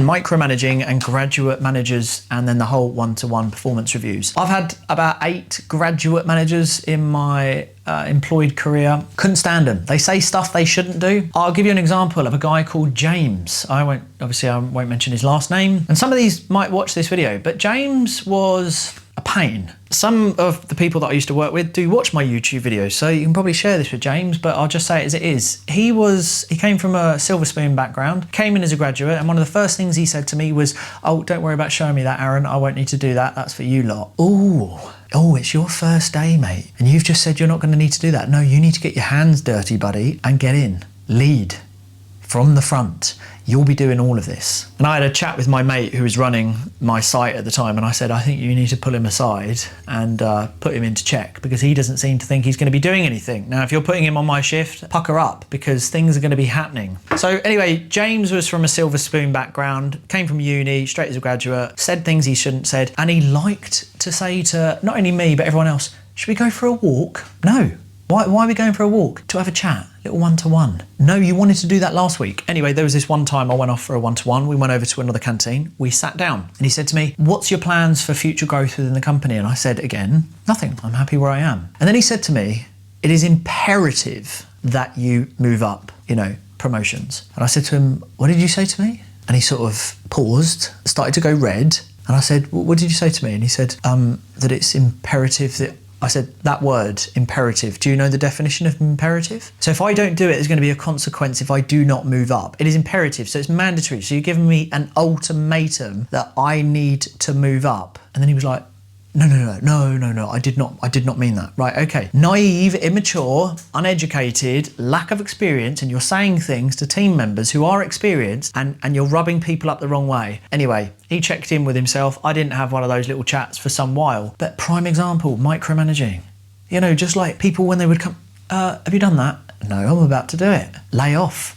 Micromanaging and graduate managers, and then the whole one-to-one performance reviews. I've had about 8 graduate managers in my employed career. Couldn't stand them. They say stuff they shouldn't do. I'll give you an example of a guy called James. I won't mention his last name. And some of these might watch this video, but James was a pain. Some of the people that I used to work with do watch my YouTube videos, so you can probably share this with James, but I'll just say it as it is. He came from a silver spoon background, came in as a graduate, and one of the first things he said to me was, "Oh, don't worry about showing me that, Aaron. I won't need to do that. That's for you lot." Oh, it's your first day, mate, and you've just said you're not going to need to do that. No, you need to get your hands dirty, buddy, and get in. Lead from the front. You'll be doing all of this. And I had a chat with my mate who was running my site at the time, and I said, I think you need to pull him aside and put him into check, because he doesn't seem to think he's going to be doing anything. Now, if you're putting him on my shift, pucker up, because things are going to be happening. So anyway, James was from a silver spoon background, came from uni, straight as a graduate, said things he shouldn't said, and he liked to say to not only me, but everyone else, should we go for a walk? No. Why are we going for a walk? To have a chat, little one-to-one. No, you wanted to do that last week. Anyway, there was this one time I went off for a one-to-one. We went over to another canteen. We sat down and he said to me, "What's your plans for future growth within the company?" And I said, again, nothing. I'm happy where I am. And then he said to me, "It is imperative that you move up, promotions." And I said to him, "What did you say to me?" And he sort of paused, started to go red. And I said, "What did you say to me?" And he said, that it's imperative that... I said, that word, imperative, do you know the definition of imperative? So if I don't do it, there's going to be a consequence if I do not move up. It is imperative, so it's mandatory. So you're giving me an ultimatum that I need to move up. And then he was like, no, I did not mean that. Right, okay. Naive, immature, uneducated, lack of experience, and you're saying things to team members who are experienced, and you're rubbing people up the wrong way. Anyway, he checked in with himself. I didn't have one of those little chats for some while. But prime example, micromanaging. Just like people when they would come, have you done that? No, I'm about to do it. Lay off.